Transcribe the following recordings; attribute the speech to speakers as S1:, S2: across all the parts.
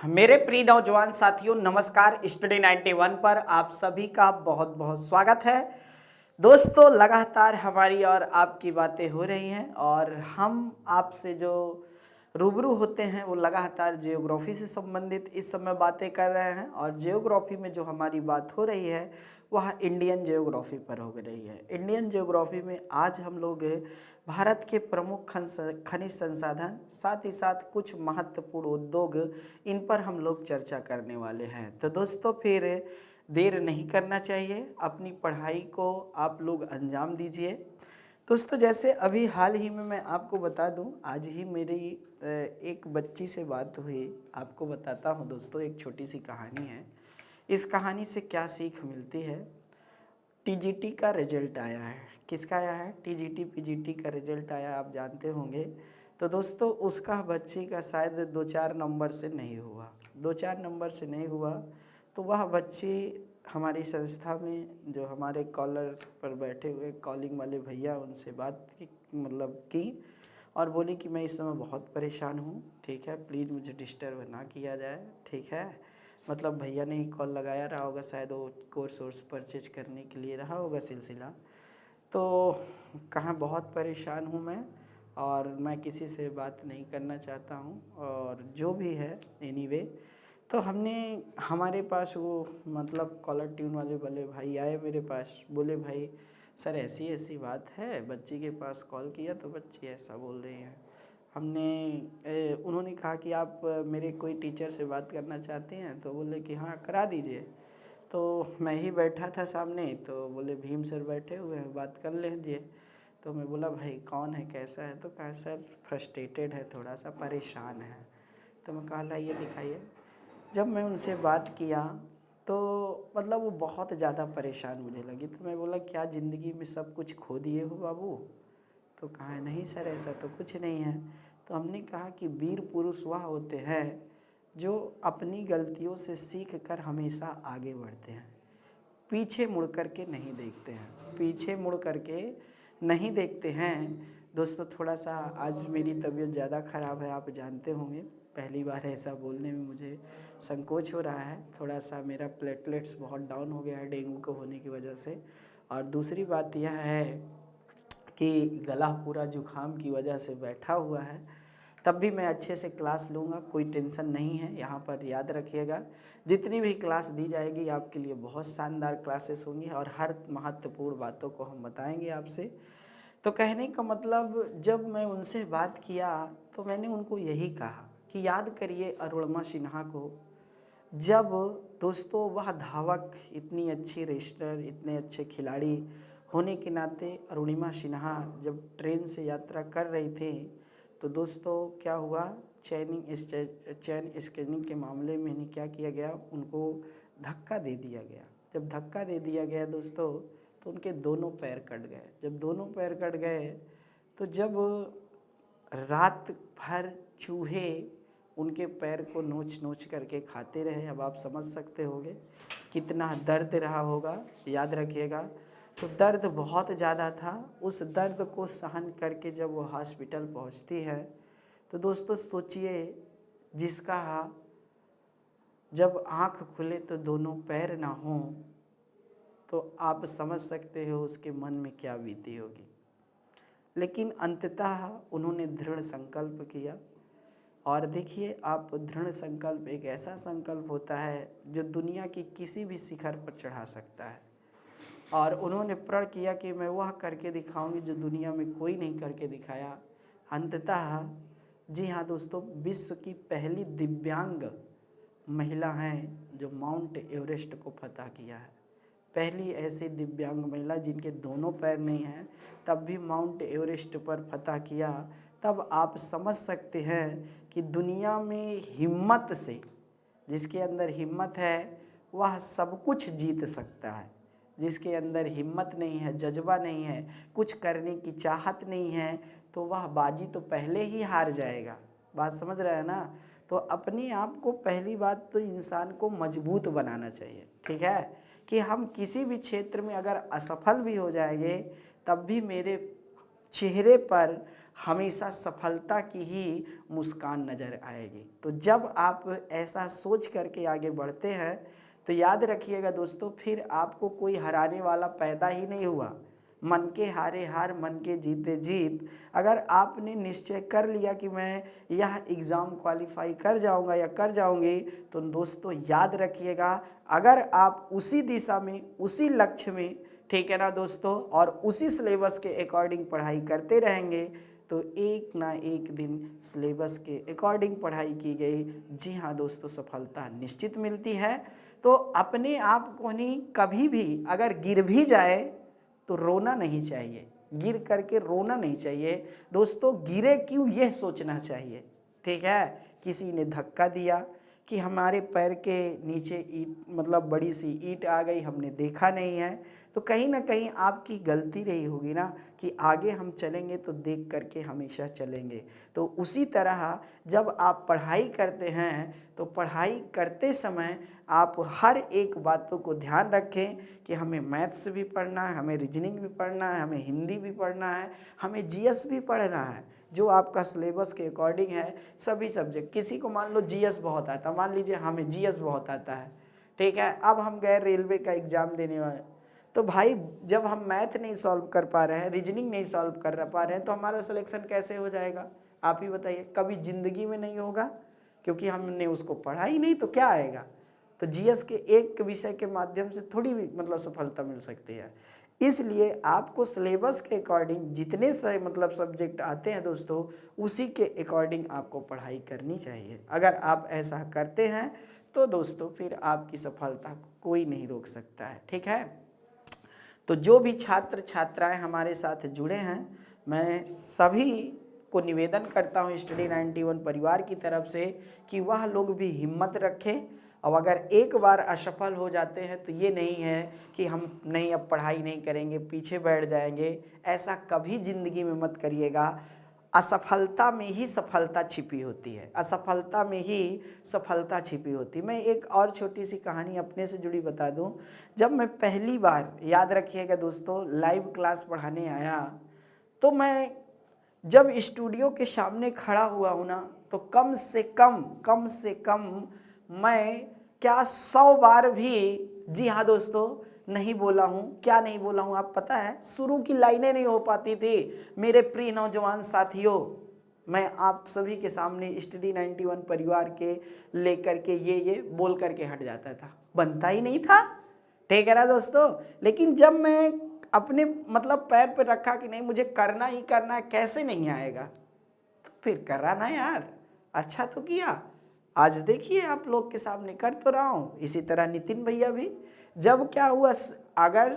S1: मेरे प्रिय नौजवान साथियों, नमस्कार। स्टडी 91 पर आप सभी का बहुत बहुत स्वागत है। दोस्तों, लगातार हमारी और आपकी बातें हो रही हैं और हम आपसे जो रूबरू होते हैं वो लगातार जियोग्राफी से संबंधित इस समय बातें कर रहे हैं। और जियोग्राफी में जो हमारी बात हो रही है वह इंडियन जियोग्राफी पर हो रही है। इंडियन जियोग्राफी में आज हम लोग भारत के प्रमुख खनिज संसाधन, साथ ही साथ कुछ महत्वपूर्ण उद्योग, इन पर हम लोग चर्चा करने वाले हैं। तो दोस्तों, फिर देर नहीं करना चाहिए, अपनी पढ़ाई को आप लोग अंजाम दीजिए। दोस्तों, जैसे अभी हाल ही में मैं आपको बता दूं, आज ही मेरी एक बच्ची से बात हुई। आपको बताता हूं दोस्तों, एक छोटी सी कहानी है। इस कहानी से क्या सीख मिलती है। टीजीटी का रिजल्ट आया है। किसका आया है? टीजीटी पीजीटी का रिजल्ट आया, आप जानते होंगे। तो दोस्तों, उसका बच्ची का शायद 2-4 नंबर से नहीं हुआ। 2-4 नंबर से नहीं हुआ तो वह बच्ची हमारी संस्था में जो हमारे कॉलर पर बैठे हुए कॉलिंग वाले भैया, उनसे बात की और बोली कि मैं इस समय बहुत परेशान हूँ। ठीक है, प्लीज़ मुझे डिस्टर्ब ना किया जाए। ठीक है, मतलब भैया ने ही कॉल लगाया रहा होगा, शायद वो कोर्स परचेज करने के लिए रहा होगा सिलसिला। तो कहाँ बहुत परेशान हूँ मैं और मैं किसी से बात नहीं करना चाहता हूँ, और जो भी है एनीवे। तो हमने हमारे पास वो कॉलर ट्यून वाले भाई आए मेरे पास, बोले भाई सर ऐसी ऐसी बात है, बच्ची के पास कॉल किया तो बच्ची ऐसा बोल रही है। उन्होंने कहा कि आप मेरे कोई टीचर से बात करना चाहते हैं? तो बोले कि हाँ करा दीजिए। तो मैं ही बैठा था सामने, तो बोले भीम सर बैठे हुए हैं, बात कर लीजिए। तो मैं बोला भाई कौन है, कैसा है? तो कहा सर फ्रस्ट्रेटेड है, थोड़ा सा परेशान है। तो मैं कहा लाइए दिखाइए। जब मैं उनसे बात किया तो वो बहुत ज़्यादा परेशान मुझे लगी। तो मैं बोला क्या ज़िंदगी में सब कुछ खो दिए हो बाबू? तो कहा नहीं सर ऐसा तो कुछ नहीं है। तो हमने कहा कि वीर पुरुष वह होते हैं जो अपनी गलतियों से सीख कर हमेशा आगे बढ़ते हैं, पीछे मुड़ कर के नहीं देखते हैं, पीछे मुड़ कर के नहीं देखते हैं। दोस्तों, थोड़ा सा आज मेरी तबीयत ज़्यादा ख़राब है, आप जानते होंगे। पहली बार ऐसा बोलने में मुझे संकोच हो रहा है। थोड़ा सा मेरा प्लेटलेट्स बहुत डाउन हो गया है डेंगू को होने की वजह से। और दूसरी बात यह है कि गला पूरा जुखाम की वजह से बैठा हुआ है। तब भी मैं अच्छे से क्लास लूँगा, कोई टेंशन नहीं है। यहाँ पर याद रखिएगा, जितनी भी क्लास दी जाएगी आपके लिए बहुत शानदार क्लासेस होंगी और हर महत्वपूर्ण बातों को हम बताएंगे आपसे। तो कहने का मतलब, जब मैं उनसे बात किया तो मैंने उनको यही कहा कि याद करिए अरुणिमा सिन्हा को। जब दोस्तों वह धावक, इतनी अच्छी रेसलर, इतने अच्छे खिलाड़ी होने के नाते अरुणिमा सिन्हा जब ट्रेन से यात्रा कर रही थी तो दोस्तों क्या हुआ, चैन स्कैनिंग के मामले में नहीं क्या किया गया, उनको धक्का दे दिया गया। जब धक्का दे दिया गया दोस्तों तो उनके दोनों पैर कट गए। जब दोनों पैर कट गए तो जब रात भर चूहे उनके पैर को नोच नोच करके खाते रहे, अब आप समझ सकते होंगे कितना दर्द रहा होगा। याद रखिएगा, तो दर्द बहुत ज़्यादा था। उस दर्द को सहन करके जब वो हॉस्पिटल पहुंचती है तो दोस्तों सोचिए, जिसका जब आँख खुले तो दोनों पैर ना हों, तो आप समझ सकते हो उसके मन में क्या बीती होगी। लेकिन अंततः उन्होंने दृढ़ संकल्प किया। और देखिए, आप दृढ़ संकल्प एक ऐसा संकल्प होता है जो दुनिया की किसी भी शिखर पर चढ़ा सकता है। और उन्होंने प्रण किया कि मैं वह करके दिखाऊंगी जो दुनिया में कोई नहीं करके दिखाया। अंततः जी हाँ दोस्तों, विश्व की पहली दिव्यांग महिला हैं जो माउंट एवरेस्ट को फतह किया है। पहली ऐसी दिव्यांग महिला जिनके दोनों पैर नहीं हैं, तब भी माउंट एवरेस्ट पर फतह किया। तब आप समझ सकते हैं कि दुनिया में हिम्मत से, जिसके अंदर हिम्मत है वह सब कुछ जीत सकता है। जिसके अंदर हिम्मत नहीं है, जज्बा नहीं है, कुछ करने की चाहत नहीं है, तो वह बाजी तो पहले ही हार जाएगा। बात समझ रहे हैं ना? तो अपने आप को, पहली बात तो इंसान को मजबूत बनाना चाहिए। ठीक है, कि हम किसी भी क्षेत्र में अगर असफल भी हो जाएंगे तब भी मेरे चेहरे पर हमेशा सफलता की ही मुस्कान नज़र आएगी। तो जब आप ऐसा सोच करके आगे बढ़ते हैं तो याद रखिएगा दोस्तों, फिर आपको कोई हराने वाला पैदा ही नहीं हुआ। मन के हारे हार, मन के जीते जीत। अगर आपने निश्चय कर लिया कि मैं यह एग्ज़ाम क्वालिफाई कर जाऊंगा या कर जाऊंगी, तो दोस्तों याद रखिएगा, अगर आप उसी दिशा में, उसी लक्ष्य में, ठीक है ना दोस्तों, और उसी सिलेबस के अकॉर्डिंग पढ़ाई करते रहेंगे तो एक ना एक दिन सिलेबस के अकॉर्डिंग पढ़ाई की गई, जी हाँ दोस्तों, सफलता निश्चित मिलती है। तो अपने आप को नहीं, कभी भी अगर गिर भी जाए तो रोना नहीं चाहिए, गिर करके रोना नहीं चाहिए दोस्तों। गिरे क्यों, यह सोचना चाहिए, ठीक है। किसी ने धक्का दिया कि हमारे पैर के नीचे ईंट, मतलब बड़ी सी ईंट आ गई, हमने देखा नहीं है, तो कहीं ना कहीं आपकी गलती रही होगी ना कि आगे हम चलेंगे तो देख करके हमेशा चलेंगे। तो उसी तरह जब आप पढ़ाई करते हैं तो पढ़ाई करते समय आप हर एक बातों को ध्यान रखें कि हमें मैथ्स भी पढ़ना है, हमें रीजनिंग भी पढ़ना है, हमें हिंदी भी पढ़ना है, हमें जीएस भी पढ़ना है, जो आपका सिलेबस के अकॉर्डिंग है सभी सब्जेक्ट। किसी को मान लो जीएस बहुत आता है, मान लीजिए हमें जीएस बहुत आता है, ठीक है, अब हम गए रेलवे का एग्ज़ाम देने वाले, तो भाई जब हम मैथ नहीं सॉल्व कर पा रहे हैं, रीजनिंग नहीं सॉल्व कर पा रहे हैं, तो हमारा सिलेक्शन कैसे हो जाएगा? आप ही बताइए। कभी ज़िंदगी में नहीं होगा, क्योंकि हमने उसको पढ़ा ही नहीं, तो क्या आएगा? तो जीएस के एक विषय के माध्यम से थोड़ी भी मतलब सफलता मिल सकती है। इसलिए आपको सिलेबस के अकॉर्डिंग जितने से मतलब सब्जेक्ट आते हैं दोस्तों, उसी के अकॉर्डिंग आपको पढ़ाई करनी चाहिए। अगर आप ऐसा करते हैं तो दोस्तों फिर आपकी सफलता को कोई नहीं रोक सकता है, ठीक है। तो जो भी छात्र छात्राएं हमारे साथ जुड़े हैं, मैं सभी को निवेदन करता हूं स्टडी 91 परिवार की तरफ से कि वह लोग भी हिम्मत रखें। और अगर एक बार असफल हो जाते हैं तो ये नहीं है कि हम नहीं अब पढ़ाई नहीं करेंगे, पीछे बैठ जाएंगे, ऐसा कभी ज़िंदगी में मत करिएगा। असफलता में ही सफलता छिपी होती है, असफलता में ही सफलता छिपी होती है। मैं एक और छोटी सी कहानी अपने से जुड़ी बता दूं। जब मैं पहली बार, याद रखिएगा दोस्तों, लाइव क्लास पढ़ाने आया, तो मैं जब स्टूडियो के सामने खड़ा हुआ हूँ ना, तो कम से कम मैं क्या 100 बार भी, जी हाँ दोस्तों, नहीं बोला हूँ। क्या नहीं बोला हूँ आप पता है? शुरू की लाइनें नहीं हो पाती थी। मेरे प्रिय नौजवान साथियों, मैं आप सभी के सामने स्टडी 91 परिवार के लेकर के ये बोल करके हट जाता था, बनता ही नहीं था, ठीक है ना दोस्तों। लेकिन जब मैं अपने मतलब पैर पे रखा कि नहीं मुझे करना ही करना है, कैसे नहीं आएगा, तो फिर करा ना यार, अच्छा तो किया। आज देखिए आप लोग के सामने कर तो रहा हूँ। इसी तरह नितिन भैया भी, जब क्या हुआ, अगर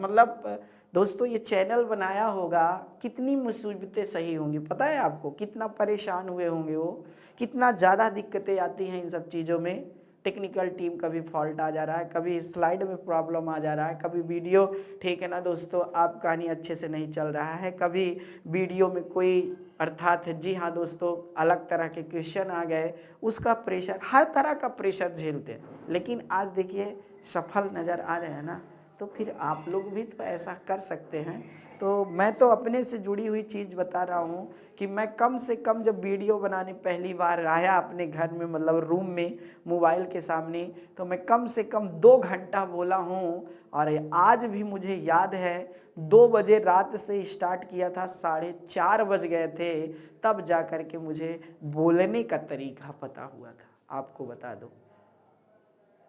S1: मतलब दोस्तों ये चैनल बनाया होगा, कितनी मुसीबतें सही होंगी पता है आपको, कितना परेशान हुए होंगे वो, कितना ज़्यादा दिक्कतें आती हैं इन सब चीज़ों में। टेक्निकल टीम कभी फॉल्ट आ जा रहा है, कभी स्लाइड में प्रॉब्लम आ जा रहा है, कभी वीडियो, ठीक है ना दोस्तों, आप कहानी अच्छे से नहीं चल रहा है, कभी वीडियो में कोई अर्थात, जी हाँ दोस्तों, अलग तरह के क्वेश्चन आ गए, उसका प्रेशर, हर तरह का प्रेशर झेलते हैं। लेकिन आज देखिए सफल नज़र आ रहे हैं ना, तो फिर आप लोग भी तो ऐसा कर सकते हैं। तो मैं तो अपने से जुड़ी हुई चीज़ बता रहा हूँ कि मैं कम से कम जब वीडियो बनाने पहली बार आया अपने घर में, मतलब रूम में मोबाइल के सामने, तो मैं कम से कम 2 घंटा बोला हूँ। और आज भी मुझे याद है 2 बजे रात से स्टार्ट किया था, 4:30 बज गए थे तब जा कर के मुझे बोलने का तरीका पता हुआ था, आपको बता दूँ।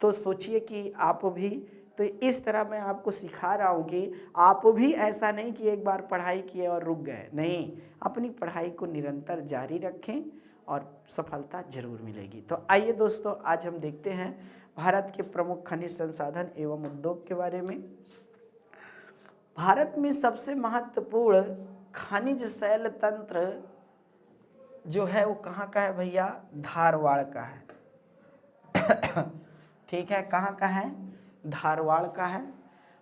S1: तो सोचिए कि आप भी, तो इस तरह मैं आपको सिखा रहा हूँ कि आप भी ऐसा नहीं कि एक बार पढ़ाई किए और रुक गए, नहीं, अपनी पढ़ाई को निरंतर जारी रखें और सफलता जरूर मिलेगी। तो आइए दोस्तों, आज हम देखते हैं भारत के प्रमुख खनिज संसाधन एवं उद्योग के बारे में। भारत में सबसे महत्वपूर्ण खनिज शैल तंत्र जो है वो कहाँ का है भैया? धारवाड़ का है। ठीक है, कहाँ का है? धारवाड़ का है।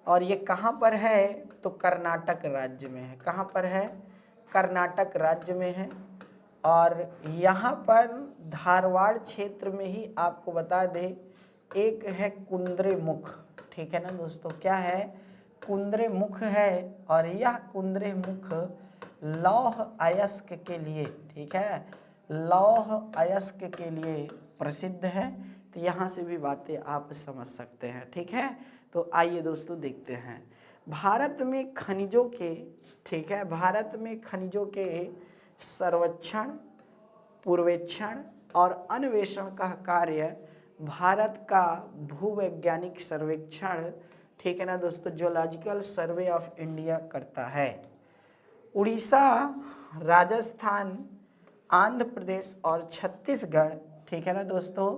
S1: और ये कहाँ पर है? तो कर्नाटक राज्य में है। कहाँ पर है? कर्नाटक राज्य में है। और यहाँ पर धारवाड़ क्षेत्र में ही आपको बता दें, एक है कुद्रेमुख, ठीक है ना दोस्तों, क्या है? कुद्रेमुख है। और यह कुद्रेमुख लौह अयस्क के लिए, ठीक है, लौह अयस्क के लिए प्रसिद्ध है। तो यहाँ से भी बातें आप समझ सकते हैं, ठीक है। तो आइए दोस्तों देखते हैं भारत में खनिजों के, ठीक है, भारत में खनिजों के सर्वेक्षण, पूर्वेक्षण और अन्वेषण का कार्य भारत का भूवैज्ञानिक सर्वेक्षण, ठीक है ना दोस्तों, जियोलॉजिकल सर्वे ऑफ इंडिया करता है। उड़ीसा, राजस्थान, आंध्र प्रदेश और छत्तीसगढ़, ठीक है ना दोस्तों,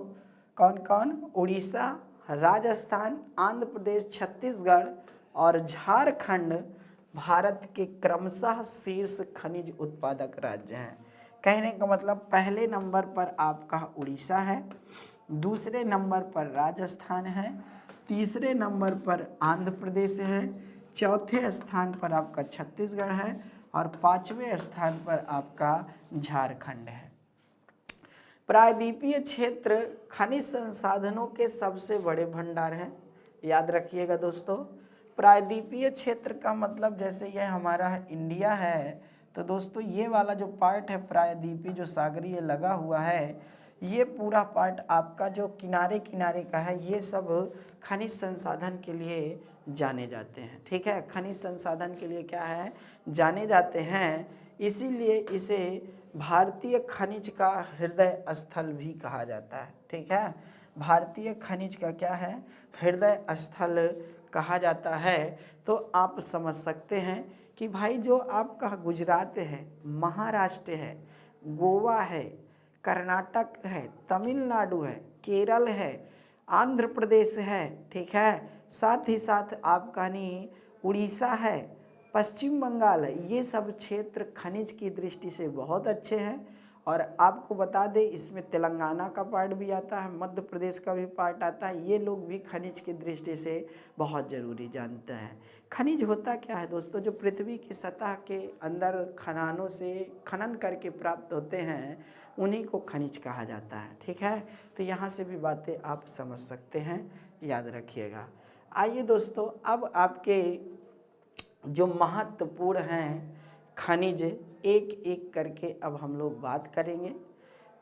S1: कौन कौन, उड़ीसा, राजस्थान, आंध्र प्रदेश, छत्तीसगढ़ और झारखंड भारत के क्रमशः शीर्ष खनिज उत्पादक राज्य हैं। कहने का मतलब पहले नंबर पर आपका उड़ीसा है, दूसरे नंबर पर राजस्थान है, तीसरे नंबर पर आंध्र प्रदेश है, चौथे स्थान पर आपका छत्तीसगढ़ है और पांचवें स्थान पर आपका झारखंड है। प्रायद्वीपीय क्षेत्र खनिज संसाधनों के सबसे बड़े भंडार हैं, याद रखिएगा दोस्तों। प्रायद्वीपीय क्षेत्र का मतलब जैसे यह हमारा इंडिया है, तो दोस्तों ये वाला जो पार्ट है प्रायद्वीपीय, जो सागरीय लगा हुआ है, ये पूरा पार्ट आपका जो किनारे किनारे का है, ये सब खनिज संसाधन के लिए जाने जाते हैं, ठीक है, खनिज संसाधन के लिए क्या है, जाने जाते हैं। इसीलिए इसे भारतीय खनिज का हृदय स्थल भी कहा जाता है, ठीक है, भारतीय खनिज का क्या है, हृदय स्थल कहा जाता है। तो आप समझ सकते हैं कि भाई जो आपका गुजरात है, महाराष्ट्र है, गोवा है, कर्नाटक है, तमिलनाडु है, केरल है, आंध्र प्रदेश है, ठीक है, साथ ही साथ आपका नहीं उड़ीसा है, पश्चिम बंगाल है, ये सब क्षेत्र खनिज की दृष्टि से बहुत अच्छे हैं। और आपको बता दें इसमें तेलंगाना का पार्ट भी आता है, मध्य प्रदेश का भी पार्ट आता है, ये लोग भी खनिज की दृष्टि से बहुत ज़रूरी जानते हैं। खनिज होता क्या है दोस्तों, जो पृथ्वी की सतह के अंदर खदानों से खनन करके प्राप्त होते हैं, उन्हीं को खनिज कहा जाता है, ठीक है। तो यहाँ से भी बातें आप समझ सकते हैं, याद रखिएगा। आइए दोस्तों, अब आपके जो महत्वपूर्ण हैं खनिज एक एक करके अब हम लोग बात करेंगे।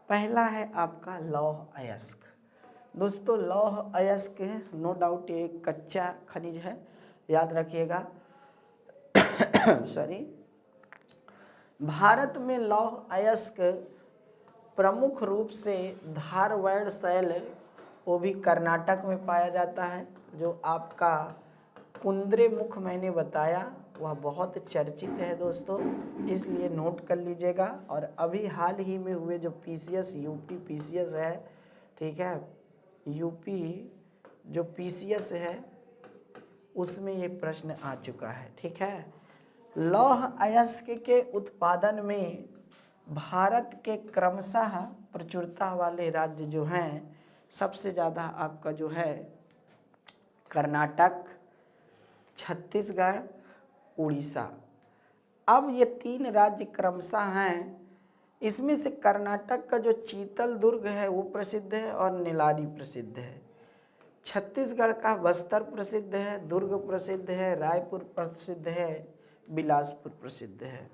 S1: पहला है आपका लौह अयस्क। दोस्तों लौह अयस्क नो डाउट ये कच्चा खनिज है, याद रखिएगा। सॉरी, भारत में लौह अयस्क प्रमुख रूप से धारवाड़ शैल, वो भी कर्नाटक में पाया जाता है। जो आपका कुंद्रेमुख मैंने बताया वह बहुत चर्चित है दोस्तों, इसलिए नोट कर लीजिएगा। और अभी हाल ही में हुए जो पीसीएस यूपी पीसीएस है, ठीक है, यूपी जो पीसीएस है उसमें ये प्रश्न आ चुका है, ठीक है। लौह अयस्क के उत्पादन में भारत के क्रमशः प्रचुरता वाले राज्य जो हैं, सबसे ज़्यादा आपका जो है कर्नाटक, छत्तीसगढ़, उड़ीसा। अब ये तीन राज्य क्रमशः हैं, इसमें से कर्नाटक का जो चीतल दुर्ग है वो प्रसिद्ध है और नीलारी प्रसिद्ध है। छत्तीसगढ़ का बस्तर प्रसिद्ध है, दुर्ग प्रसिद्ध है, रायपुर प्रसिद्ध है, बिलासपुर प्रसिद्ध है।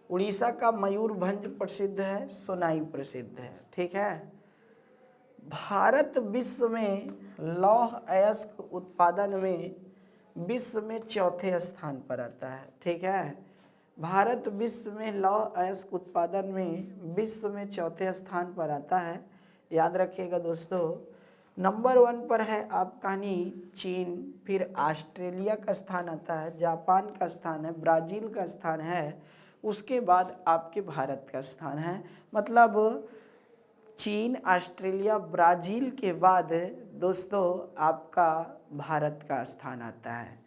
S1: उड़ीसा का मयूरभंज प्रसिद्ध है, सोनाई प्रसिद्ध है, ठीक है। भारत विश्व में लौह अयस्क उत्पादन में विश्व में चौथे स्थान पर आता है, ठीक है। भारत विश्व में लौह अयस्क उत्पादन में विश्व में चौथे स्थान पर आता है, याद रखिएगा दोस्तों। नंबर 1 पर है आपका चीन, फिर ऑस्ट्रेलिया का स्थान आता है, जापान का स्थान है, ब्राज़ील का स्थान है, उसके बाद आपके भारत का स्थान है। मतलब चीन, ऑस्ट्रेलिया, ब्राज़ील के बाद दोस्तों आपका भारत का स्थान आता है।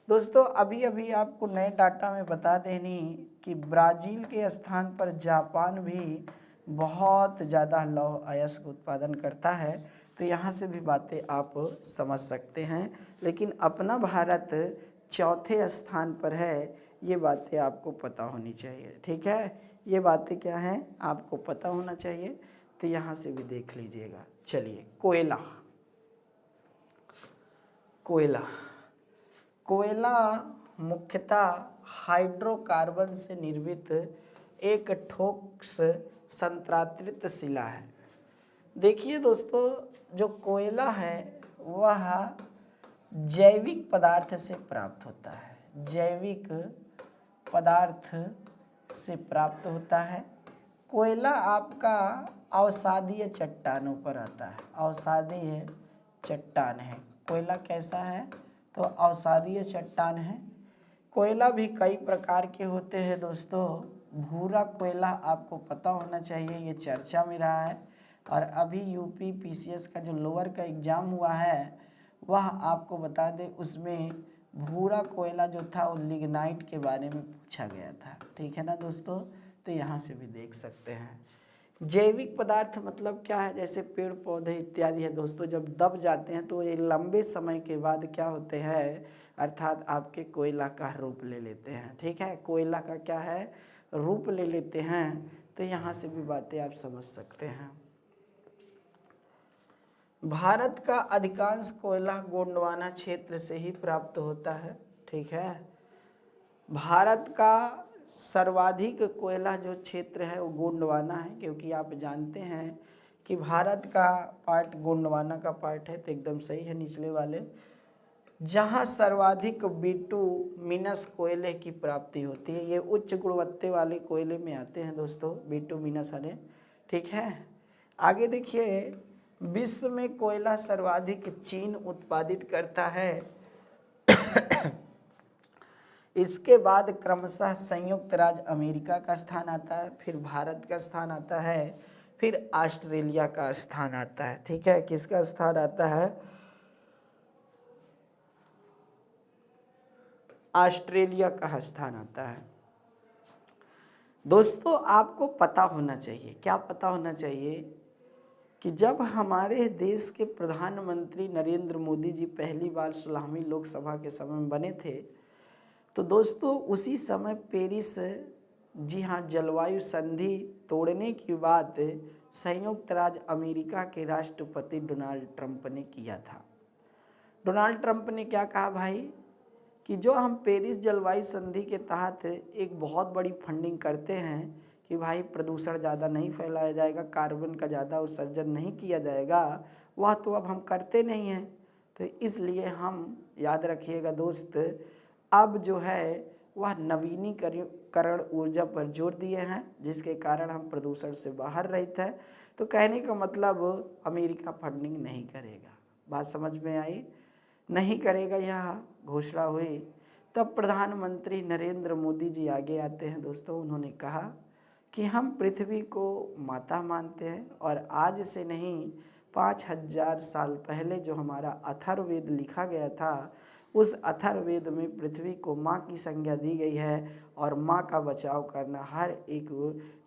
S1: दोस्तों अभी अभी आपको नए डाटा में बता देनी कि ब्राज़ील के स्थान पर जापान भी बहुत ज़्यादा लौह अयस्क उत्पादन करता है। तो यहाँ से भी बातें आप समझ सकते हैं, लेकिन अपना भारत चौथे स्थान पर है, ये बातें आपको पता होनी चाहिए, ठीक है। ये बातें क्या हैं आपको पता होना चाहिए, तो यहाँ से भी देख लीजिएगा। चलिए, कोयला। कोयला मुख्यतः हाइड्रोकार्बन से निर्मित एक ठोस संतृप्त शिला है। देखिए दोस्तों, जो कोयला है वह जैविक पदार्थ से प्राप्त होता है, जैविक पदार्थ से प्राप्त होता है। कोयला आपका अवसादीय चट्टानों पर आता है, अवसादीय चट्टान है। कोयला कैसा है? तो अवसादीय चट्टान है। कोयला भी कई प्रकार के होते हैं दोस्तों। भूरा कोयला आपको पता होना चाहिए, ये चर्चा में रहा है। और अभी यूपी पीसीएस का जो लोअर का एग्ज़ाम हुआ है वह आपको बता दें, उसमें भूरा कोयला जो था वो लिग्नाइट के बारे में पूछा गया था। ठीक है ना दोस्तों, तो यहाँ से भी देख सकते हैं। जैविक पदार्थ मतलब क्या है? जैसे पेड़ पौधे इत्यादि है दोस्तों, जब दब जाते हैं तो ये लंबे समय के बाद क्या होते हैं, अर्थात आपके कोयला का रूप ले लेते हैं। ठीक है, कोयला का क्या है, रूप ले लेते हैं। तो यहाँ से भी बातें आप समझ सकते हैं। भारत का अधिकांश कोयला गोंडवाना क्षेत्र से ही प्राप्त होता है। ठीक है, भारत का सर्वाधिक कोयला जो क्षेत्र है वो गोंडवाना है, क्योंकि आप जानते हैं कि भारत का पार्ट गोंडवाना का पार्ट है, तो एकदम सही है निचले वाले। जहाँ सर्वाधिक बिटुमिनस कोयले की प्राप्ति होती है, ये उच्च गुणवत्ता वाले कोयले में आते हैं दोस्तों, बिटुमिनस वाले। ठीक है, आगे देखिए, विश्व में कोयला सर्वाधिक चीन उत्पादित करता है। इसके बाद क्रमशः संयुक्त राज्य अमेरिका का स्थान आता है, फिर भारत का स्थान आता है, फिर ऑस्ट्रेलिया का स्थान आता है। ठीक है, किसका स्थान आता है? ऑस्ट्रेलिया का स्थान आता है। दोस्तों आपको पता होना चाहिए, क्या पता होना चाहिए, कि जब हमारे देश के प्रधानमंत्री नरेंद्र मोदी जी पहली बार 16वीं लोकसभा के समय में बने थे, तो दोस्तों उसी समय पेरिस, जी हाँ, जलवायु संधि तोड़ने की बात संयुक्त राज्य अमेरिका के राष्ट्रपति डोनाल्ड ट्रंप ने किया था। डोनाल्ड ट्रंप ने क्या कहा भाई, कि जो हम पेरिस जलवायु संधि के तहत एक बहुत बड़ी फंडिंग करते हैं कि भाई प्रदूषण ज़्यादा नहीं फैलाया जाएगा, कार्बन का ज़्यादा उत्सर्जन नहीं किया जाएगा, वह तो अब हम करते नहीं हैं। तो इसलिए हम, याद रखिएगा दोस्त, अब जो है वह नवीनीकरण ऊर्जा पर जोर दिए हैं, जिसके कारण हम प्रदूषण से बाहर रहते हैं। तो कहने का मतलब अमेरिका फंडिंग नहीं करेगा। बात समझ में आई? नहीं करेगा, यह घोषणा हुई। तब प्रधानमंत्री नरेंद्र मोदी जी आगे आते हैं दोस्तों। उन्होंने कहा कि हम पृथ्वी को माता मानते हैं, और आज से नहीं 5000 साल पहले जो हमारा अथर्ववेद लिखा गया था, उस अथर्ववेद में पृथ्वी को माँ की संज्ञा दी गई है, और माँ का बचाव करना हर एक,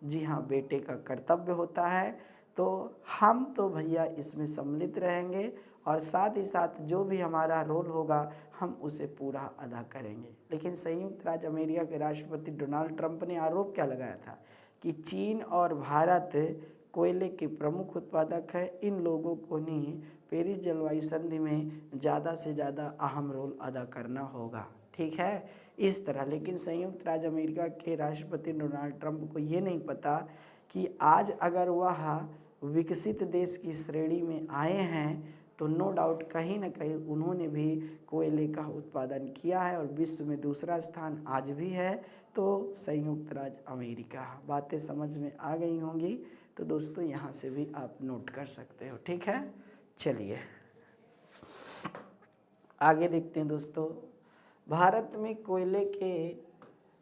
S1: जी हाँ, बेटे का कर्तव्य होता है। तो हम तो भैया इसमें सम्मिलित रहेंगे, और साथ ही साथ जो भी हमारा रोल होगा हम उसे पूरा अदा करेंगे। लेकिन संयुक्त राज्य अमेरिका के राष्ट्रपति डोनाल्ड ट्रंप ने आरोप क्या लगाया था, कि चीन और भारत कोयले के प्रमुख उत्पादक हैं, इन लोगों को नहीं पेरिस जलवायु संधि में ज़्यादा से ज़्यादा अहम रोल अदा करना होगा। ठीक है, इस तरह। लेकिन संयुक्त राज्य अमेरिका के राष्ट्रपति डोनाल्ड ट्रंप को ये नहीं पता कि आज अगर वह विकसित देश की श्रेणी में आए हैं, तो नो डाउट कहीं ना कहीं उन्होंने भी कोयले का उत्पादन किया है, और विश्व में दूसरा स्थान आज भी है, तो संयुक्त राज्य अमेरिका। बातें समझ में आ गई होंगी, तो दोस्तों यहाँ से भी आप नोट कर सकते हो। ठीक है, चलिए आगे देखते हैं दोस्तों। भारत में कोयले के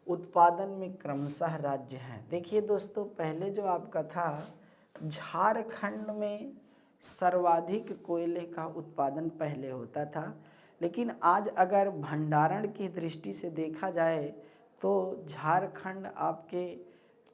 S1: उत्पादन में क्रमशः राज्य हैं। देखिए दोस्तों, पहले जो आपका था, झारखंड में सर्वाधिक कोयले का उत्पादन पहले होता था, लेकिन आज अगर भंडारण की दृष्टि से देखा जाए तो झारखंड आपके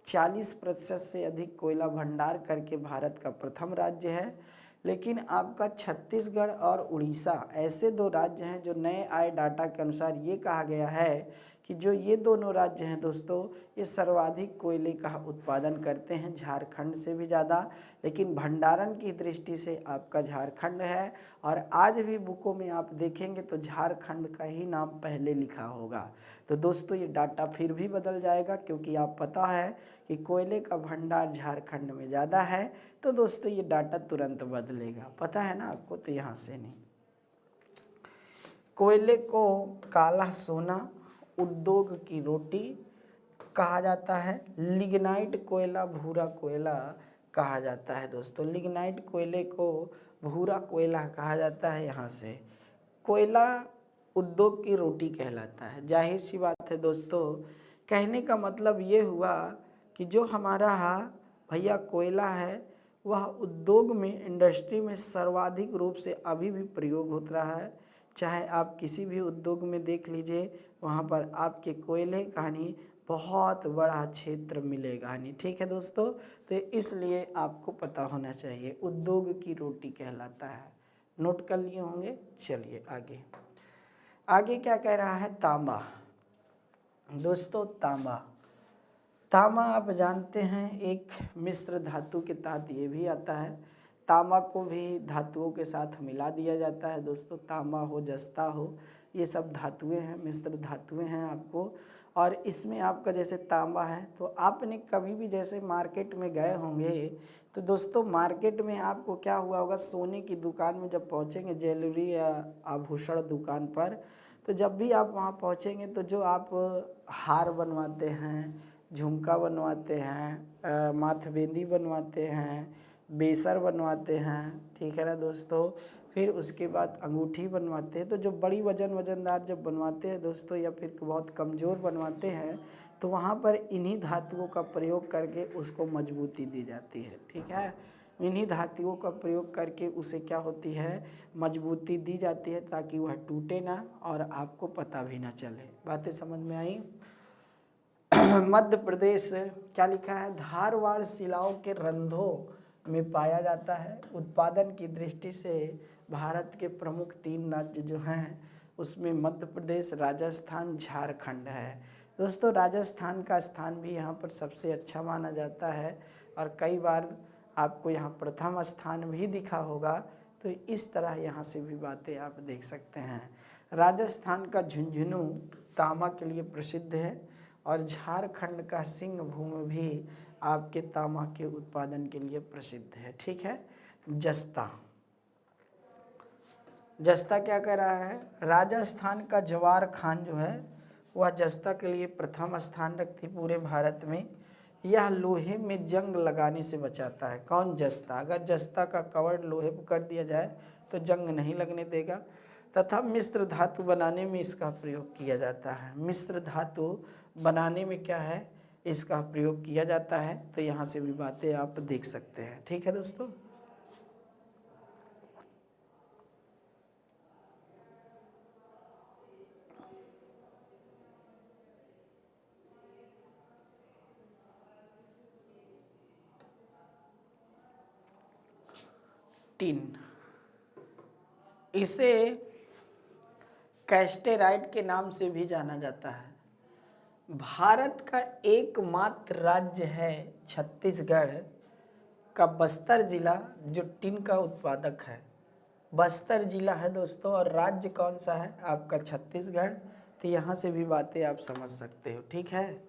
S1: 40% से अधिक कोयला भंडार करके भारत का प्रथम राज्य है। लेकिन आपका छत्तीसगढ़ और उड़ीसा ऐसे दो राज्य हैं जो नए आए डाटा के अनुसार ये कहा गया है कि जो ये दोनों राज्य हैं दोस्तों, ये सर्वाधिक कोयले का उत्पादन करते हैं, झारखंड से भी ज़्यादा। लेकिन भंडारण की दृष्टि से आपका झारखंड है, और आज भी बुकों में आप देखेंगे तो झारखंड का ही नाम पहले लिखा होगा। तो दोस्तों ये डाटा फिर भी बदल जाएगा, क्योंकि आप पता है कि कोयले का भंडार झारखंड में ज़्यादा है। तो दोस्तों ये डाटा तुरंत बदलेगा, पता है ना आपको, तो यहाँ से नहीं। कोयले को काला सोना, उद्योग की रोटी कहा जाता है। लिग्नाइट कोयला, भूरा कोयला कहा जाता है दोस्तों। लिग्नाइट कोयले को भूरा कोयला कहा जाता है। यहाँ से कोयला उद्योग की रोटी कहलाता है। जाहिर सी बात है दोस्तों, कहने का मतलब ये हुआ कि जो हमारा भैया कोयला है वह उद्योग में, इंडस्ट्री में सर्वाधिक रूप से अभी भी प्रयोग होता रहा है। चाहे आप किसी भी उद्योग में देख लीजिए, वहाँ पर आपके कोयले का बहुत बड़ा क्षेत्र मिलेगा नहीं, ठीक है दोस्तों। तो इसलिए आपको पता होना चाहिए, उद्योग की रोटी कहलाता है। नोट कर लिए होंगे। चलिए आगे, आगे क्या कह रहा है, तांबा। दोस्तों तांबा आप जानते हैं एक मिश्र धातु के तहत ये भी आता है। तांबा को भी धातुओं के साथ मिला दिया जाता है दोस्तों। तांबा हो, जस्ता हो, ये सब धातुएं हैं, मिश्र धातुएं हैं आपको। और इसमें आपका जैसे तांबा है, तो आपने कभी भी जैसे मार्केट में गए होंगे, तो दोस्तों मार्केट में आपको क्या हुआ होगा, सोने की दुकान में जब पहुँचेंगे, ज्वेलरी या आभूषण दुकान पर, तो जब भी आप वहाँ पहुँचेंगे तो जो आप हार बनवाते हैं, झुमका बनवाते हैं, माथबिंदी बनवाते हैं, बेसर बनवाते हैं, ठीक है ना दोस्तों, फिर उसके बाद अंगूठी बनवाते हैं। तो जो बड़ी वजनदार जब बनवाते हैं दोस्तों, या फिर बहुत कमज़ोर बनवाते हैं, तो वहाँ पर इन्हीं धातुओं का प्रयोग करके उसको मजबूती दी जाती है, ठीक है। इन्हीं धातुओं का प्रयोग करके उसे क्या होती है, मजबूती दी जाती है, ताकि वह टूटे ना और आपको पता भी ना चले। बातें समझ में आई। मध्य प्रदेश क्या लिखा है, धारवाड़ शिलाओं के रंध्रों में पाया जाता है। उत्पादन की दृष्टि से भारत के प्रमुख 3 राज्य जो हैं, उसमें मध्य प्रदेश, राजस्थान, झारखंड है। दोस्तों राजस्थान का स्थान भी यहाँ पर सबसे अच्छा माना जाता है, और कई बार आपको यहाँ प्रथम स्थान भी दिखा होगा। तो इस तरह यहाँ से भी बातें आप देख सकते हैं। राजस्थान का झुंझुनू तांबा के लिए प्रसिद्ध है, और झारखंड का सिंहभूम भी आपके तांबा के उत्पादन के लिए प्रसिद्ध है, ठीक है। जस्ता क्या कह रहा है, राजस्थान का जवार खान जो है वह जस्ता के लिए प्रथम स्थान रखती पूरे भारत में। यह लोहे में जंग लगाने से बचाता है। कौन, जस्ता। अगर जस्ता का कवर लोहे पर कर दिया जाए तो जंग नहीं लगने देगा। तथा मिश्र धातु बनाने में इसका प्रयोग किया जाता है। मिश्र धातु बनाने में क्या है, इसका प्रयोग किया जाता है। तो यहाँ से भी बातें आप देख सकते हैं, ठीक है दोस्तों। टिन, इसे कैस्टेराइट के नाम से भी जाना जाता है। भारत का एकमात्र राज्य है छत्तीसगढ़ का बस्तर जिला, जो टिन का उत्पादक है। बस्तर जिला है दोस्तों, और राज्य कौन सा है आपका, छत्तीसगढ़। तो यहाँ से भी बातें आप समझ सकते हो, ठीक है।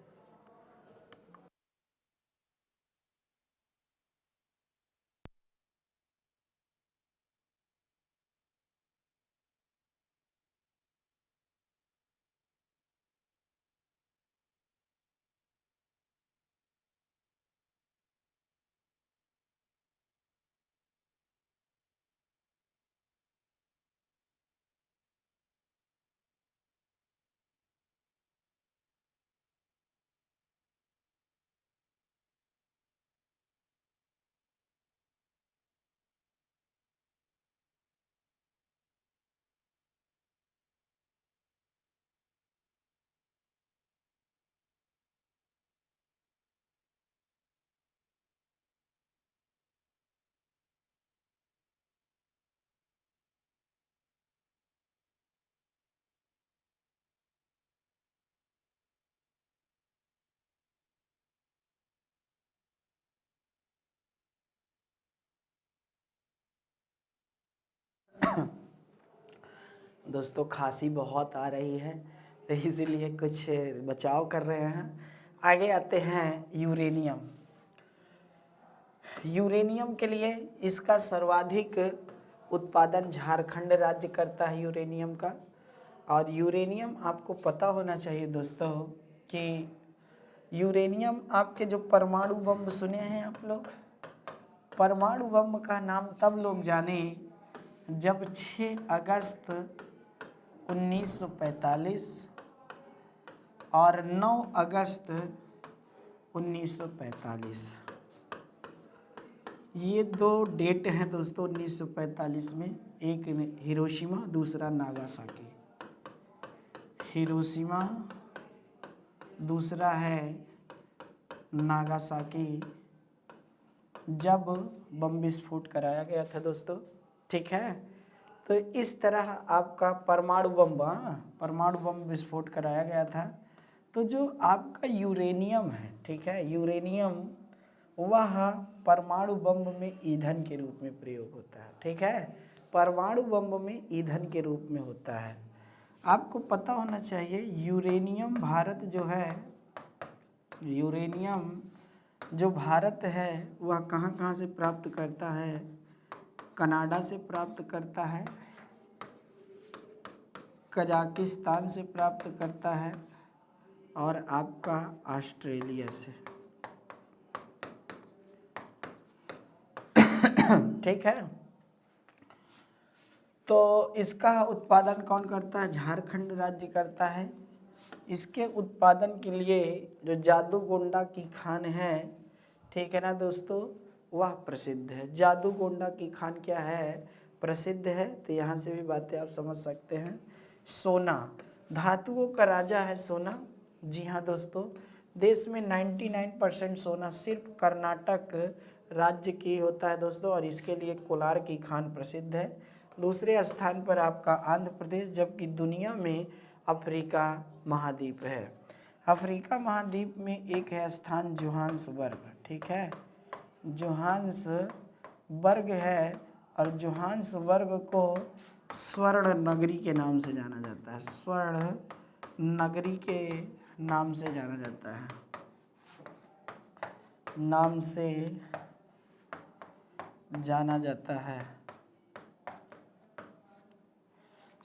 S1: दोस्तों खांसी बहुत आ रही है, तो इसीलिए कुछ बचाव कर रहे हैं। आगे आते हैं यूरेनियम। यूरेनियम के लिए इसका सर्वाधिक उत्पादन झारखंड राज्य करता है यूरेनियम का। और यूरेनियम आपको पता होना चाहिए दोस्तों कि यूरेनियम आपके जो परमाणु बम सुने हैं आप लोग, परमाणु बम का नाम तब लोग जाने जब 6 अगस्त 1945 और 9 अगस्त 1945 ये 2 डेट हैं दोस्तों। 1945 में एक हिरोशिमा, दूसरा नागासाकी। हिरोशिमा, दूसरा है नागासाकी, जब बम विस्फोट कराया गया था दोस्तों। ठीक है, तो इस तरह आपका परमाणु बम विस्फोट कराया गया था। तो जो आपका यूरेनियम है, ठीक है, यूरेनियम वह परमाणु बम में ईंधन के रूप में प्रयोग होता है। ठीक है, परमाणु बम में ईंधन के रूप में होता है। आपको पता होना चाहिए यूरेनियम भारत जो है, यूरेनियम जो भारत है वह कहाँ कहाँ से प्राप्त करता है? कनाडा से प्राप्त करता है, कजाकिस्तान से प्राप्त करता है और आपका ऑस्ट्रेलिया से। ठीक है, तो इसका उत्पादन कौन करता है? झारखंड राज्य करता है। इसके उत्पादन के लिए जो जादूगोंडा की खान है, ठीक है ना दोस्तों, वह प्रसिद्ध है। जादूगोंडा की खान क्या है? प्रसिद्ध है। तो यहाँ से भी बातें आप समझ सकते हैं। सोना, धातुओं का राजा है सोना। जी हाँ दोस्तों, देश में 99% सोना सिर्फ कर्नाटक राज्य की होता है दोस्तों, और इसके लिए कोलार की खान प्रसिद्ध है। दूसरे स्थान पर आपका आंध्र प्रदेश, जबकि दुनिया में अफ्रीका महाद्वीप है। अफ्रीका महाद्वीप में एक है स्थान जोहान्सबर्ग। ठीक है, जोहान्सबर्ग है, और जोहान्सबर्ग को स्वर्ण नगरी के नाम से जाना जाता है। स्वर्ण नगरी के नाम से जाना जाता है, नाम से जाना जाता है,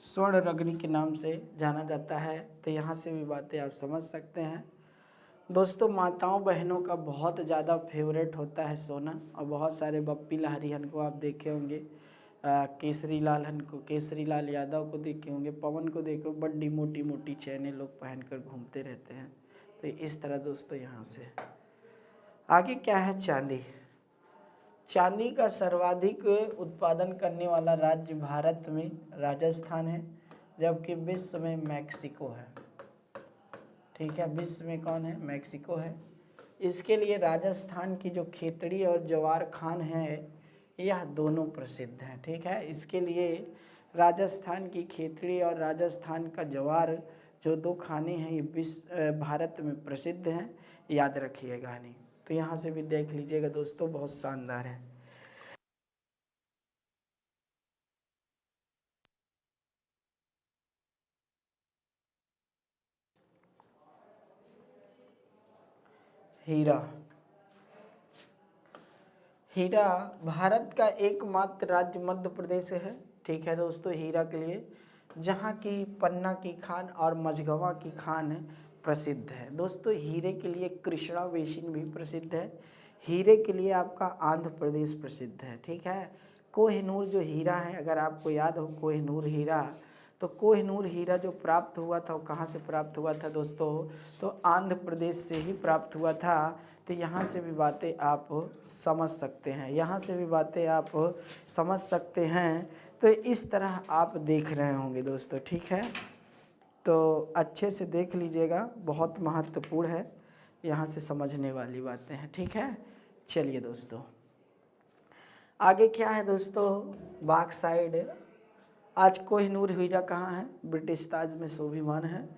S1: स्वर्ण नगरी के नाम से जाना जाता है। तो यहाँ से भी बातें आप समझ सकते हैं दोस्तों। माताओं बहनों का बहुत ज़्यादा फेवरेट होता है सोना, और बहुत सारे बप्पी लहरिहन को आप देखे होंगे, केसरी लाल यादव को देखे होंगे, पवन को देखे, बड़ी मोटी मोटी चैनें लोग पहनकर घूमते रहते हैं। तो इस तरह दोस्तों। यहाँ से आगे क्या है? चांदी। चांदी का सर्वाधिक उत्पादन करने वाला राज्य भारत में राजस्थान है, जबकि विश्व में मैक्सिको है। ठीक है, विश्व में कौन है? मैक्सिको है। इसके लिए राजस्थान की जो खेतड़ी और जवार खान है, यह दोनों प्रसिद्ध हैं। ठीक है, इसके लिए राजस्थान की खेतड़ी और राजस्थान का जवार जो 2 खाने हैं, ये भारत में प्रसिद्ध हैं। याद रखिएगा नहीं। तो यहाँ से भी देख लीजिएगा दोस्तों, बहुत शानदार है। हीरा। हीरा भारत का एकमात्र राज्य मध्य प्रदेश है। ठीक है दोस्तों, हीरा के लिए, जहाँ की पन्ना की खान और मझगवा की खान प्रसिद्ध है दोस्तों। हीरे के लिए कृष्णा बेसिन भी प्रसिद्ध है। हीरे के लिए आपका आंध्र प्रदेश प्रसिद्ध है। ठीक है, कोहिनूर जो हीरा है, अगर आपको याद हो कोहिनूर हीरा, तो कोहिनूर हीरा जो प्राप्त हुआ था वो कहाँ से प्राप्त हुआ था दोस्तों? तो आंध्र प्रदेश से ही प्राप्त हुआ था। तो यहाँ से भी बातें आप समझ सकते हैं, यहाँ से भी बातें आप समझ सकते हैं। तो इस तरह आप देख रहे होंगे दोस्तों। ठीक है, तो अच्छे से देख लीजिएगा, बहुत महत्वपूर्ण है, यहाँ से समझने वाली बातें हैं। ठीक है, चलिए दोस्तों आगे क्या है दोस्तों? बॉक्साइट। आज कोहिनूर हीरा कहाँ है? ब्रिटिश ताज में शोभिमान है।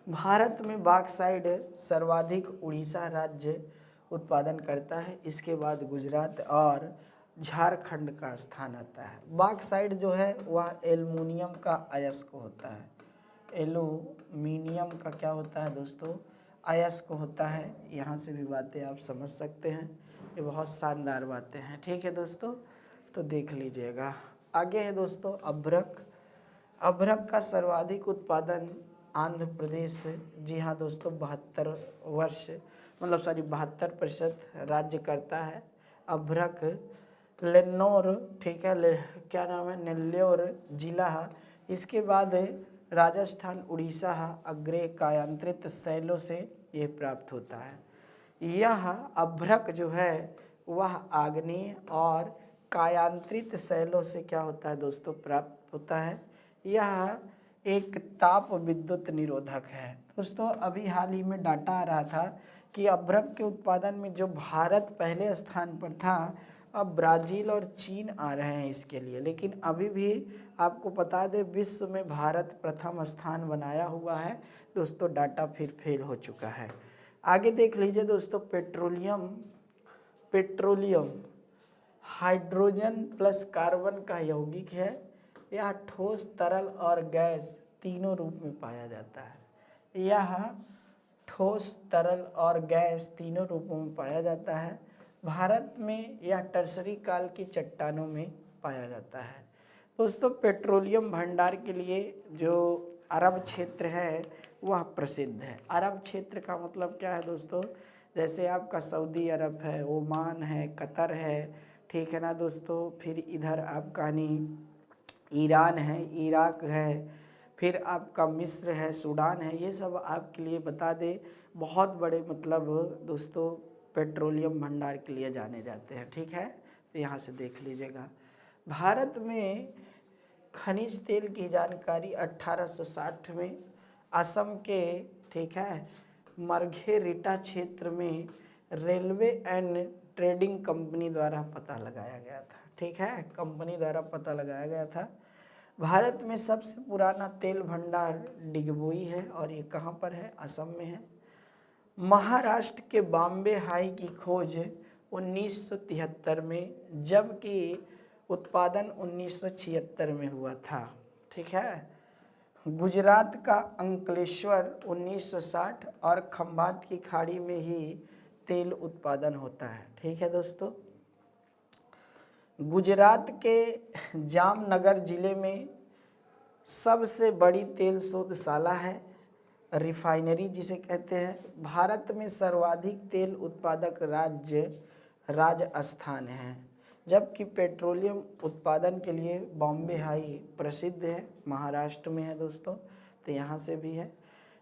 S1: भारत में बॉक्साइट सर्वाधिक उड़ीसा राज्य उत्पादन करता है। इसके बाद गुजरात और झारखंड का स्थान आता है। बॉक्साइट जो है वह एल्युमिनियम का अयस्क होता है। एल्युमिनियम का क्या होता है दोस्तों? अयस्क होता है। यहाँ से भी बातें आप समझ सकते हैं, ये बहुत शानदार बातें हैं। ठीक है दोस्तों, तो देख लीजिएगा। आगे है दोस्तों अभ्रक। अभ्रक का सर्वाधिक उत्पादन आंध्र प्रदेश, जी हाँ दोस्तों, 72% राज्य करता है अभ्रक। लेन्नौर, ठीक है, क्या नाम है, नेल्लोर जिला है। इसके बाद राजस्थान, उड़ीसा अग्रे कायांतरित शैलों से ये प्राप्त होता है। यह अभ्रक जो है वह आग्नेय और कायांतरित शैलों से क्या होता है दोस्तों? प्राप्त होता है। यह एक ताप विद्युत निरोधक है। दोस्तों अभी हाल ही में डाटा आ रहा था कि अभ्रक के उत्पादन में जो भारत पहले स्थान पर था, अब ब्राज़ील और चीन आ रहे हैं इसके लिए। लेकिन अभी भी आपको बता दें, विश्व में भारत प्रथम स्थान बनाया हुआ है दोस्तों। डाटा फिर फेल हो चुका है। आगे देख लीजिए दोस्तों, पेट्रोलियम हाइड्रोजन प्लस कार्बन का यौगिक है। यह ठोस, तरल और गैस तीनों रूप में पाया जाता है। यह ठोस, तरल और गैस तीनों रूपों में पाया जाता है। भारत में यह टर्सरी काल की चट्टानों में पाया जाता है। दोस्तों पेट्रोलियम भंडार के लिए जो अरब क्षेत्र है वह प्रसिद्ध है। अरब क्षेत्र का मतलब क्या है दोस्तों? जैसे आपका सऊदी अरब है, ओमान है, कतर है, ठीक है ना दोस्तों। फिर इधर आपका ईरान है, इराक है, फिर आपका मिस्र है, सूडान है। ये सब आपके लिए बता दें बहुत बड़े मतलब दोस्तों पेट्रोलियम भंडार के लिए जाने जाते हैं। ठीक है, तो यहाँ से देख लीजिएगा। भारत में खनिज तेल की जानकारी 1860 में असम के, ठीक है, मार्घेरिटा क्षेत्र में रेलवे एंड ट्रेडिंग कंपनी द्वारा पता लगाया गया था। ठीक है, कंपनी द्वारा पता लगाया गया था। भारत में सबसे पुराना तेल भंडार डिगबोई है और ये कहाँ पर है? असम में है। महाराष्ट्र के बॉम्बे हाई की खोज 1973 में, जबकि उत्पादन 1976 में हुआ था। ठीक है, गुजरात का अंकलेश्वर 1960 और खंभात की खाड़ी में ही तेल उत्पादन होता है। ठीक है दोस्तों, गुजरात के जामनगर जिले में सबसे बड़ी तेल शोधशाला है, रिफाइनरी जिसे कहते हैं। भारत में सर्वाधिक तेल उत्पादक राज्य राजस्थान है, जबकि पेट्रोलियम उत्पादन के लिए बॉम्बे हाई प्रसिद्ध है, महाराष्ट्र में है दोस्तों, तो यहाँ से भी है।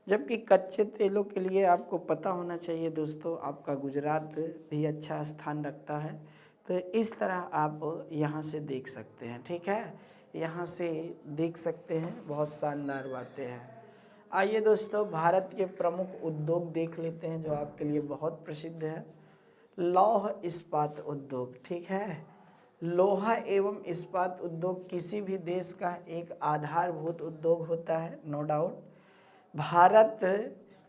S1: जबकि कच्चे तेलों के लिए आपको पता होना चाहिए दोस्तों, आपका गुजरात भी अच्छा स्थान रखता है। तो इस तरह आप यहाँ से देख सकते हैं। ठीक है, यहाँ से देख सकते हैं, बहुत शानदार बातें हैं। आइए दोस्तों भारत के प्रमुख उद्योग देख लेते हैं जो आपके लिए बहुत प्रसिद्ध है। लौह इस्पात उद्योग। ठीक है, लोहा एवं इस्पात उद्योग किसी भी देश का एक आधारभूत उद्योग होता है, नो डाउट। भारत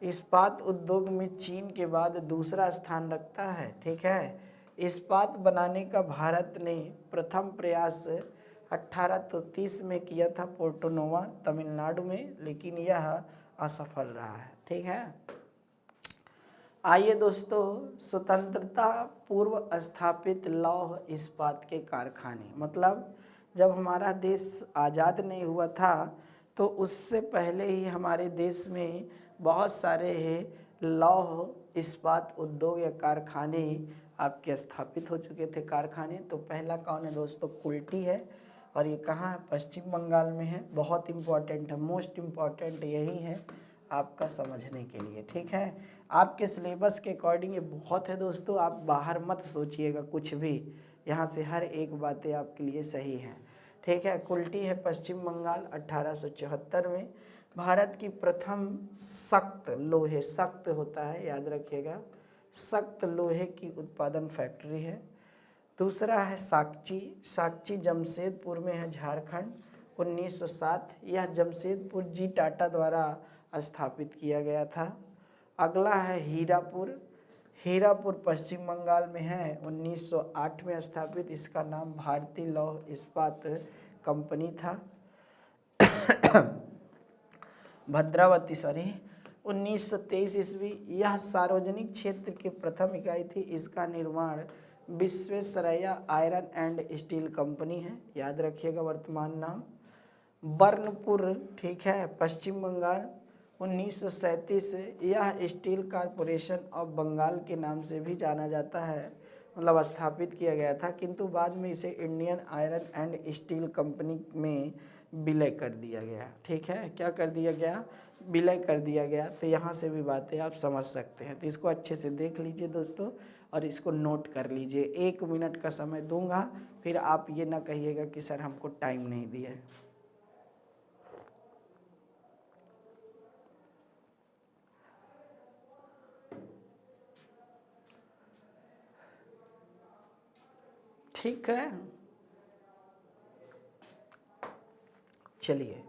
S1: इस्पात उद्योग में चीन के बाद दूसरा स्थान रखता है। ठीक है, इस्पात बनाने का भारत ने प्रथम प्रयास 1830 में किया था पोर्टो नोवा, तमिलनाडु में, लेकिन यह असफल रहा है। ठीक है, आइए दोस्तों स्वतंत्रता पूर्व स्थापित लौह इस्पात के कारखाने, मतलब जब हमारा देश आज़ाद नहीं हुआ था तो उससे पहले ही हमारे देश में बहुत सारे लौह इस्पात उद्योग या कारखाने आपके स्थापित हो चुके थे। कारखाने तो पहला कौन है दोस्तों? कुल्टी है, और ये कहाँ है? पश्चिम बंगाल में है। बहुत इम्पॉर्टेंट है, मोस्ट इम्पॉर्टेंट यही है आपका समझने के लिए। ठीक है, आपके सिलेबस के अकॉर्डिंग ये बहुत है दोस्तों, आप बाहर मत सोचिएगा कुछ भी, यहाँ से हर एक बातें आपके लिए सही हैं। ठीक है, कुल्टी है पश्चिम बंगाल, 1874 में। भारत की प्रथम सख्त लोहे, सख्त होता है याद रखिएगा, सख्त लोहे की उत्पादन फैक्ट्री है। दूसरा है साकची, साकची जमशेदपुर में है, झारखंड, 1907। यह जमशेदपुर जी टाटा द्वारा स्थापित किया गया था। अगला है हीरापुर, हीरापुर पश्चिम बंगाल में है, 1908 में स्थापित। इसका नाम भारतीय लौह इस्पात कंपनी था। भद्रावती 1923 ईस्वी, यह सार्वजनिक क्षेत्र की प्रथम इकाई थी। इसका निर्माण Visvesvaraya iron and steel company है, याद रखिएगा वर्तमान नाम। बर्नपुर, ठीक है, पश्चिम बंगाल, 1937, यह स्टील कॉरपोरेशन ऑफ बंगाल के नाम से भी जाना जाता है, मतलब स्थापित किया गया था, किंतु बाद में इसे Indian iron and steel company में विलय कर दिया गया। ठीक है, क्या कर दिया गया? विलय कर दिया गया। तो यहाँ से भी बातें आप समझ सकते हैं, तो इसको अच्छे से देख लीजिए दोस्तों और इसको नोट कर लीजिए। 1 मिनट का समय दूंगा, फिर आप ये ना कहिएगा कि सर हमको टाइम नहीं दिया। ठीक है, चलिए।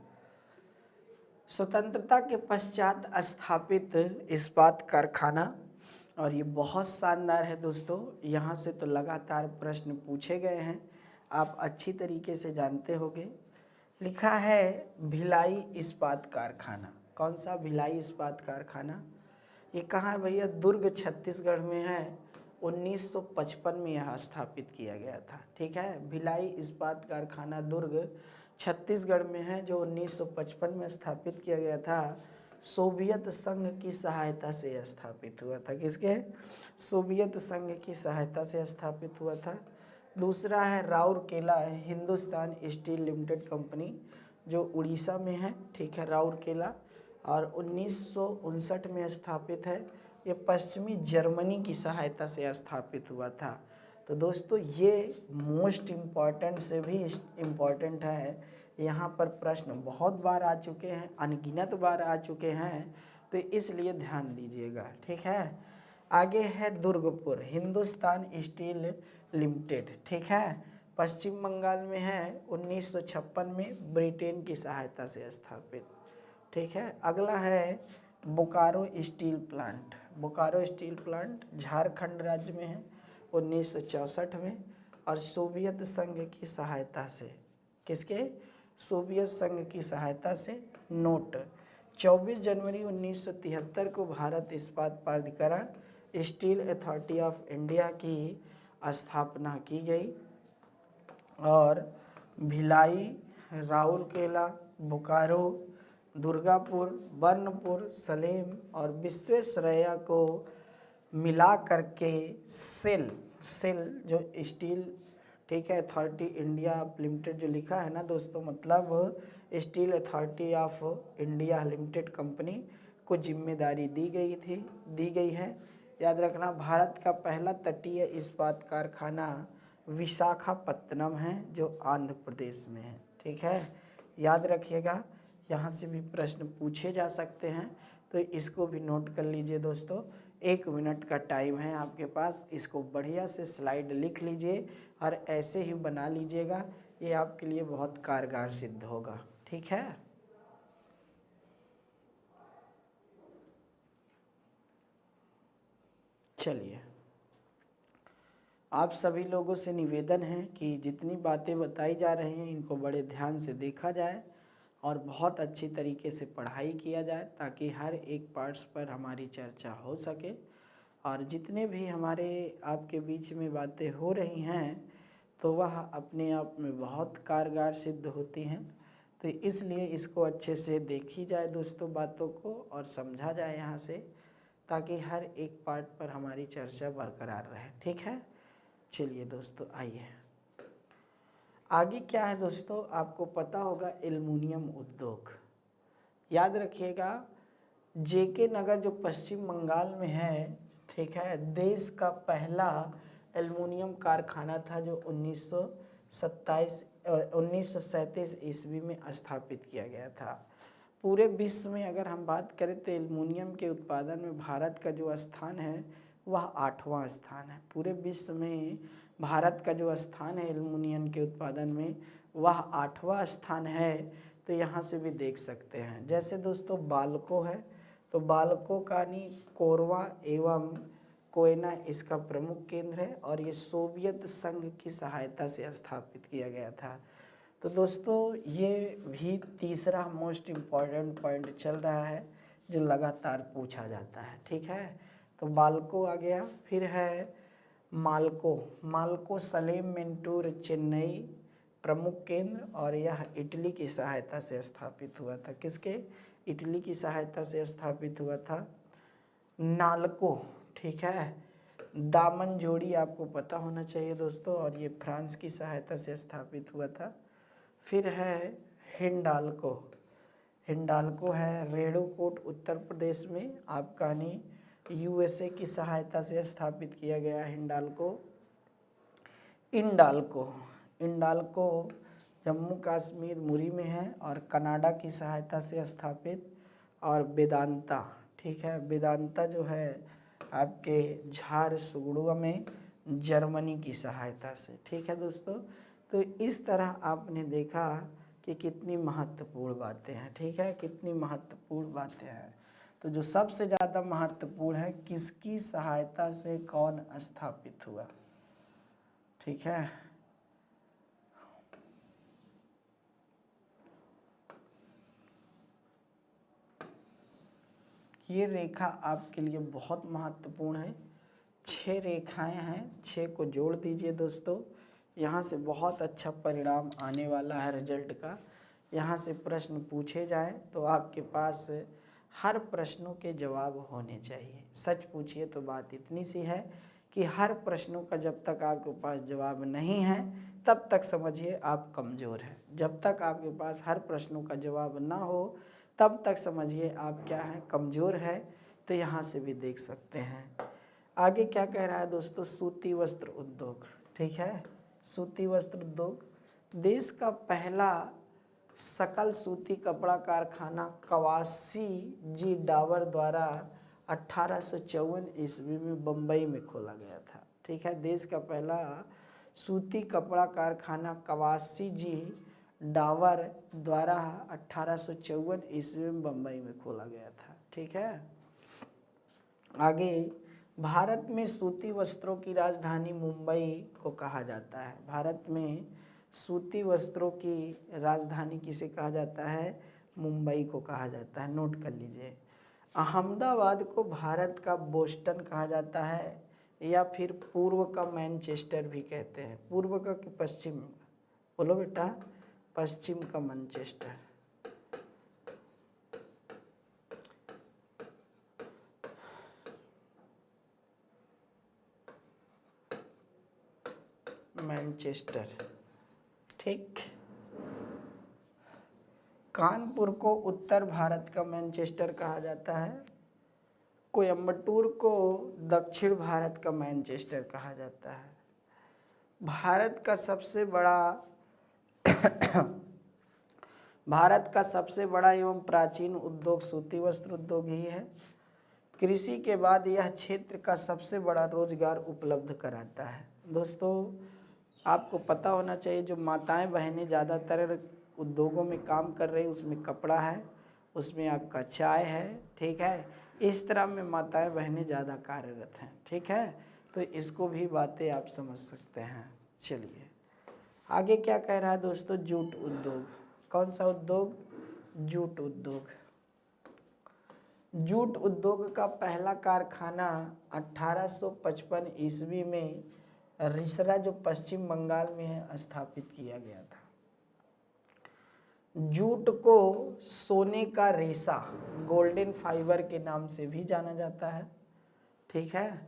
S1: स्वतंत्रता के पश्चात स्थापित इस्पात कारखाना, और ये बहुत शानदार है दोस्तों। यहाँ से तो लगातार प्रश्न पूछे गए हैं, आप अच्छी तरीके से जानते होंगे। लिखा है भिलाई इस्पात कारखाना। कौन सा? भिलाई इस्पात कारखाना। ये कहाँ है भैया? दुर्ग छत्तीसगढ़ में है। 1955 में यह स्थापित किया गया था। ठीक है, भिलाई इस्पात कारखाना दुर्ग छत्तीसगढ़ में है, जो 1955 में स्थापित किया गया था। सोवियत संघ की सहायता से यह स्थापित हुआ था। किसके? सोवियत संघ की सहायता से स्थापित हुआ था। दूसरा है Rourkela Hindustan steel limited company, जो उड़ीसा में है। ठीक है, राउरकेला, और 1959 में स्थापित है। ये पश्चिमी जर्मनी की सहायता से स्थापित हुआ था। तो दोस्तों ये मोस्ट इम्पॉर्टेंट से भी इम्पॉर्टेंट है। यहाँ पर प्रश्न बहुत बार आ चुके हैं, अनगिनत बार आ चुके हैं, तो इसलिए ध्यान दीजिएगा। ठीक है, आगे है दुर्गपुर हिंदुस्तान स्टील लिमिटेड। ठीक है, पश्चिम बंगाल में है, 1956 में ब्रिटेन की सहायता से स्थापित। ठीक है, अगला है Bokaro steel plant. Bokaro steel plant Jharkhand राज्य में है, 1964 में, और सोवियत संघ की सहायता से। किसके? सोवियत संघ की सहायता से। नोट, 24 जनवरी 1973 को भारत इस्पात प्राधिकरण स्टील अथॉरिटी ऑफ इंडिया की स्थापना की गई, और भिलाई, राउरकेला, बोकारो, दुर्गापुर, बर्नपुर, सलेम और विश्वेश्वरैया को मिला करके सेल जो स्टील, ठीक है, अथॉरिटी इंडिया लिमिटेड जो लिखा है ना दोस्तों, मतलब steel authority of India limited company को जिम्मेदारी दी गई है। याद रखना, भारत का पहला तटीय इस्पात कारखाना विशाखापत्तनम है, जो आंध्र प्रदेश में है। ठीक है, याद रखिएगा, यहाँ से भी प्रश्न पूछे जा सकते हैं, तो इसको भी नोट कर लीजिए दोस्तों। 1 मिनट का टाइम है आपके पास, इसको बढ़िया से स्लाइड लिख लीजिए और ऐसे ही बना लीजिएगा, ये आपके लिए बहुत कारगर सिद्ध होगा। ठीक है, चलिए। आप सभी लोगों से निवेदन है कि जितनी बातें बताई जा रही हैं इनको बड़े ध्यान से देखा जाए और बहुत अच्छी तरीके से पढ़ाई किया जाए, ताकि हर एक पार्ट्स पर हमारी चर्चा हो सके। और जितने भी हमारे आपके बीच में बातें हो रही हैं तो वह अपने आप में बहुत कारगर सिद्ध होती हैं। तो इसलिए इसको अच्छे से देखी जाए दोस्तों बातों को, और समझा जाए यहाँ से, ताकि हर एक पार्ट पर हमारी चर्चा बरकरार रहे। ठीक है, चलिए दोस्तों आइए आगे। क्या है दोस्तों, आपको पता होगा एल्युमिनियम उद्योग। याद रखिएगा, जेके नगर जो पश्चिम बंगाल में है, ठीक है, देश का पहला एल्युमिनियम कारखाना था, जो 1937 ईस्वी में स्थापित किया गया था। पूरे विश्व में अगर हम बात करें तो एल्युमिनियम के उत्पादन में भारत का जो स्थान है वह 8वां स्थान है। पूरे विश्व में भारत का जो स्थान है एल्युमिनियम के उत्पादन में वह 8वां स्थान है। तो यहाँ से भी देख सकते हैं, जैसे दोस्तों बाल्को है, तो बाल्को का कोरबा एवं कोयना इसका प्रमुख केंद्र है और ये सोवियत संघ की सहायता से स्थापित किया गया था। तो दोस्तों ये भी तीसरा मोस्ट इम्पॉर्टेंट पॉइंट चल रहा है जो लगातार पूछा जाता है। ठीक है, तो बाल्को आ गया, फिर है माल्को। माल्को सलेम मेंटूर चेन्नई प्रमुख केंद्र, और यह इटली की सहायता से स्थापित हुआ था। किसके? इटली की सहायता से स्थापित हुआ था। नाल्को, ठीक है, दामन जोड़ी आपको पता होना चाहिए दोस्तों, और ये फ्रांस की सहायता से स्थापित हुआ था। फिर है हिंडाल्को। हिंडाल्को है रेणुकूट उत्तर प्रदेश में, आपका नहीं यूएसए की सहायता से स्थापित किया गया हिंडाल्को। इंडाल्को, इंडाल्को जम्मू कश्मीर मुरी में है और कनाडा की सहायता से स्थापित। और वेदांता, ठीक है, वेदांता जो है आपके झारसुगुड़ा में जर्मनी की सहायता से। ठीक है दोस्तों, तो इस तरह आपने देखा कि कितनी महत्वपूर्ण बातें हैं। ठीक है, कितनी महत्वपूर्ण बातें हैं। तो जो सबसे ज़्यादा महत्वपूर्ण है, किसकी सहायता से कौन स्थापित हुआ। ठीक है, ये रेखा आपके लिए बहुत महत्वपूर्ण है। 6 रेखाएं हैं, 6 को जोड़ दीजिए दोस्तों। यहाँ से बहुत अच्छा परिणाम आने वाला है रिजल्ट का। यहाँ से प्रश्न पूछे जाएं तो आपके पास हर प्रश्नों के जवाब होने चाहिए। सच पूछिए तो बात इतनी सी है कि हर प्रश्नों का जब तक आपके पास जवाब नहीं है तब तक समझिए आप कमज़ोर हैं। जब तक आपके पास हर प्रश्नों का जवाब ना हो तब तक समझिए आप क्या हैं, कमज़ोर है। तो यहाँ से भी देख सकते हैं। आगे क्या कह रहा है दोस्तों, सूती वस्त्र उद्योग। ठीक है, सूती वस्त्र उद्योग, देश का पहला सकल सूती कपड़ा कारखाना कवासी जी डावर द्वारा 1854 ईस्वी में बम्बई में खोला गया था। ठीक है, देश का पहला सूती कपड़ा कारखाना कवासी जी डावर द्वारा 1854 ईस्वी में बम्बई में खोला गया था। ठीक है, आगे भारत में सूती वस्त्रों की राजधानी मुंबई को कहा जाता है। भारत में सूती वस्त्रों की राजधानी किसे कहा जाता है, मुंबई को कहा जाता है। नोट कर लीजिए। अहमदाबाद को भारत का बोस्टन कहा जाता है या फिर पूर्व का मैनचेस्टर भी कहते हैं। पूर्व का कि पश्चिम, बोलो बेटा, पश्चिम का मैनचेस्टर। मैनचेस्टर, ठीक। कानपुर को उत्तर भारत का मैनचेस्टर कहा जाता है। कोयम्बटूर को दक्षिण भारत का मैनचेस्टर कहा जाता है। भारत का सबसे बड़ा एवं प्राचीन उद्योग सूती वस्त्र उद्योग ही है। कृषि के बाद यह क्षेत्र का सबसे बड़ा रोजगार उपलब्ध कराता है। दोस्तों आपको पता होना चाहिए, जो माताएं बहनें ज़्यादातर उद्योगों में काम कर रही हैं उसमें कपड़ा है, उसमें आपका चाय है। ठीक है, इस तरह में माताएं बहनें ज़्यादा कार्यरत हैं। ठीक है, तो इसको भी बातें आप समझ सकते हैं। चलिए आगे क्या कह रहा है दोस्तों, जूट उद्योग। कौन सा उद्योग, जूट उद्योग। जूट उद्योग का पहला कारखाना 1855 ईस्वी में रिसरा जो पश्चिम बंगाल में है स्थापित किया गया था। जूट को सोने का रेशा, गोल्डन फाइबर के नाम से भी जाना जाता है। ठीक है,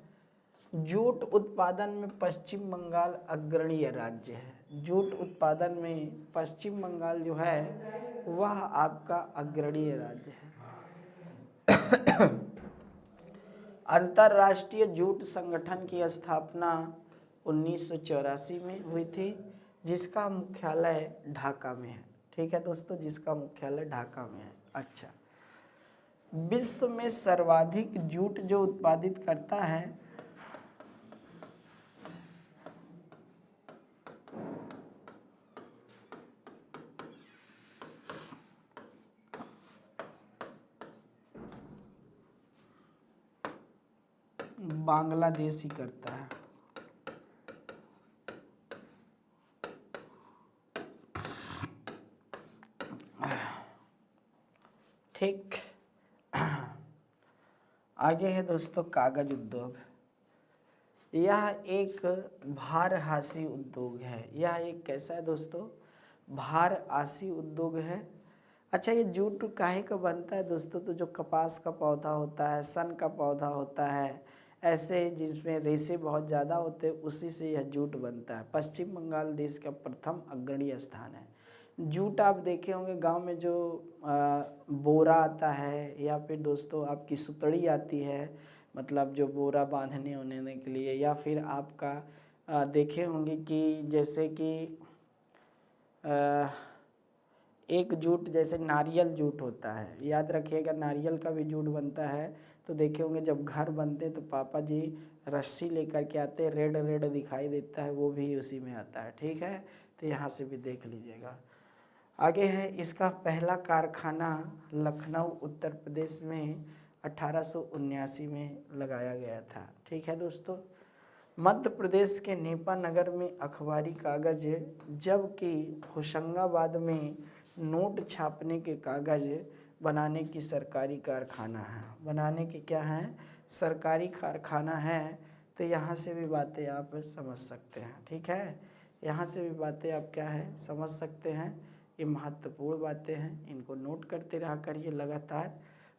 S1: जूट उत्पादन में पश्चिम बंगाल अग्रणीय राज्य है। जूट उत्पादन में पश्चिम बंगाल जो है वह आपका अग्रणीय राज्य है। अंतर्राष्ट्रीय जूट संगठन की स्थापना 1984 में हुई थी, जिसका मुख्यालय ढाका में है। ठीक है दोस्तों, जिसका मुख्यालय ढाका में है। अच्छा, विश्व में सर्वाधिक जूट जो उत्पादित करता है बांग्लादेश ही करता है। ठीक, आगे है दोस्तों कागज उद्योग। यह एक भारआसी उद्योग है। यह एक कैसा है दोस्तों? भारआसी उद्योग है। अच्छा, ये जूट काहे का बनता है दोस्तों? तो जो कपास का पौधा होता है, सन का पौधा होता है, ऐसे जिसमें रेशे बहुत ज़्यादा होते हैं, उसी से यह जूट बनता है। पश्चिम बंगाल देश का प्रथम अग्रणी स्थान है। जूट आप देखे होंगे गांव में जो बोरा आता है, या फिर दोस्तों आपकी सुतड़ी आती है, मतलब जो बोरा बांधने होने के लिए, या फिर आपका देखे होंगे कि जैसे कि एक जूट जैसे नारियल जूट होता है, याद रखिएगा नारियल का भी जूट बनता है। तो देखे होंगे जब घर बनते तो पापा जी रस्सी लेकर के आते हैं, रेड रेड दिखाई देता है, वो भी उसी में आता है। ठीक है, तो यहाँ से भी देख लीजिएगा। आगे है, इसका पहला कारखाना लखनऊ उत्तर प्रदेश में 1879 में लगाया गया था। ठीक है दोस्तों। मध्य प्रदेश के नेपा नगर में अखबारी कागज, जबकि होशंगाबाद में नोट छापने के कागज बनाने की सरकारी कारखाना है। बनाने की क्या है? सरकारी कारखाना है। तो यहाँ से भी बातें आप समझ सकते हैं। ठीक है, यहाँ से भी बातें आप क्या है समझ सकते हैं। ये महत्वपूर्ण बातें हैं, इनको नोट करते रहा करिए लगातार।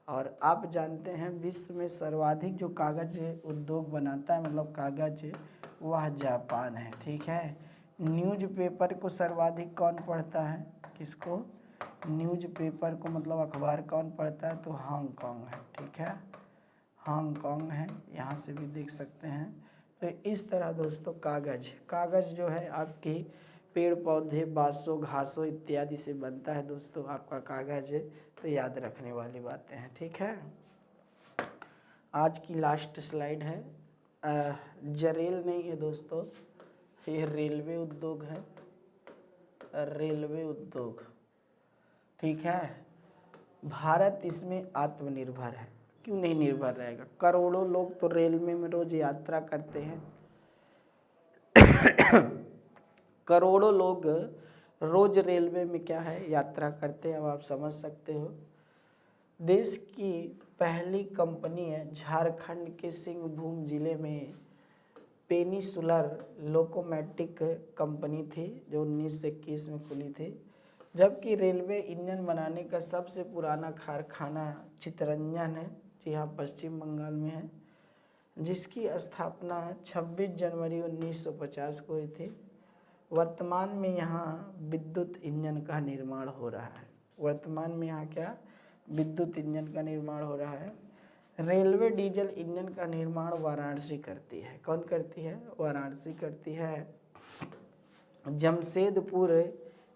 S1: और आप जानते हैं विश्व में सर्वाधिक जो कागज उद्योग बनाता है, मतलब कागज, वह जापान है। ठीक है। न्यूज़पेपर को सर्वाधिक कौन पढ़ता है? किसको? न्यूज़पेपर को मतलब अखबार कौन पढ़ता है? तो हांगकांग है। ठीक है, हांगकांग है। यहाँ से भी देख सकते हैं। तो इस तरह दोस्तों कागज़ जो है आपके पेड़ पौधे, बाँसों, घासों इत्यादि से बनता है दोस्तों आपका कागज़। तो याद रखने वाली बातें हैं। ठीक है, आज की लास्ट स्लाइड है। जरेल नहीं है दोस्तों, ये रेलवे उद्योग है, रेलवे उद्योग। ठीक है, भारत इसमें आत्मनिर्भर है। क्यों नहीं निर्भर रहेगा? करोड़ों लोग तो रेलवे में रोज यात्रा करते हैं। करोड़ों लोग रोज रेलवे में क्या है यात्रा करते हैं। अब आप समझ सकते हो। देश की पहली कंपनी है झारखंड के सिंहभूम जिले में पेनिसुलर लोकोमोटिव कंपनी थी, जो 1921 में खुली थी। जबकि रेलवे इंजन बनाने का सबसे पुराना कारखाना चित्तरंजन है, जी हाँ, पश्चिम बंगाल में है, जिसकी स्थापना 26 जनवरी 1950 को हुई थी। वर्तमान में यहाँ विद्युत इंजन का निर्माण हो रहा है। वर्तमान में यहाँ क्या? विद्युत इंजन का निर्माण हो रहा है। रेलवे डीजल इंजन का निर्माण वाराणसी करती है। कौन करती है? वाराणसी करती है। जमशेदपुर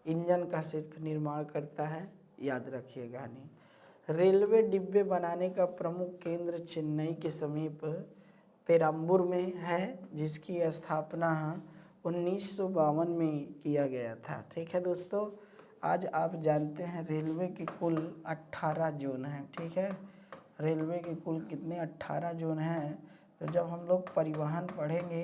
S1: इंजन का सिर्फ निर्माण करता है, याद रखिएगा नहीं। रेलवे डिब्बे बनाने का प्रमुख केंद्र चेन्नई के समीप पेराम्बूर में है, जिसकी स्थापना 1952 में किया गया था। ठीक है दोस्तों, आज आप जानते हैं रेलवे के कुल 18 जोन हैं। ठीक है, रेलवे के कुल कितने? 18 जोन हैं। तो जब हम लोग परिवहन पढ़ेंगे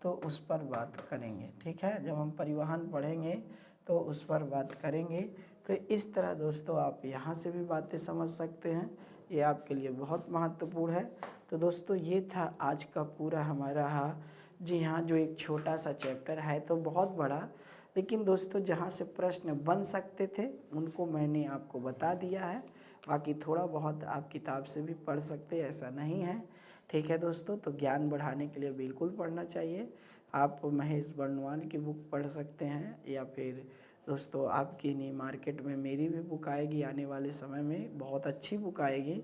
S1: तो उस पर बात करेंगे। ठीक है, जब हम परिवहन पढ़ेंगे तो उस पर बात करेंगे। तो इस तरह दोस्तों आप यहाँ से भी बातें समझ सकते हैं, ये आपके लिए बहुत महत्वपूर्ण है। तो दोस्तों ये था आज का पूरा हमारा, जी हाँ, जो एक छोटा सा चैप्टर है तो बहुत बड़ा, लेकिन दोस्तों जहाँ से प्रश्न बन सकते थे उनको मैंने आपको बता दिया है। बाकी थोड़ा बहुत आप किताब से भी पढ़ सकते हैं, ऐसा नहीं है। ठीक है दोस्तों, तो ज्ञान बढ़ाने के लिए बिल्कुल पढ़ना चाहिए। आप महेश बर्णवाल की बुक पढ़ सकते हैं, या फिर दोस्तों आपकी नहीं, मार्केट में मेरी भी बुक आएगी आने वाले समय में, बहुत अच्छी बुक आएगी।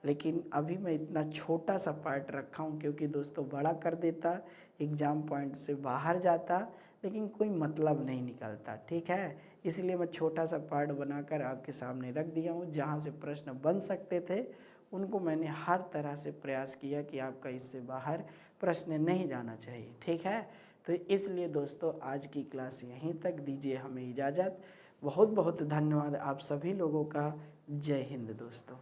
S1: लेकिन अभी मैं इतना छोटा सा पार्ट रखा हूँ क्योंकि दोस्तों बड़ा कर देता एग्ज़ाम पॉइंट से बाहर जाता, लेकिन कोई मतलब नहीं निकलता। ठीक है, इसलिए मैं छोटा सा पार्ट बनाकर आपके सामने रख दिया हूँ। जहाँ से प्रश्न बन सकते थे उनको मैंने हर तरह से प्रयास किया कि आपका इससे बाहर प्रश्न नहीं जाना चाहिए। ठीक है, तो इसलिए दोस्तों आज की क्लास यहीं तक। दीजिए हमें इजाज़त। बहुत बहुत धन्यवाद आप सभी लोगों का। जय हिंद दोस्तों।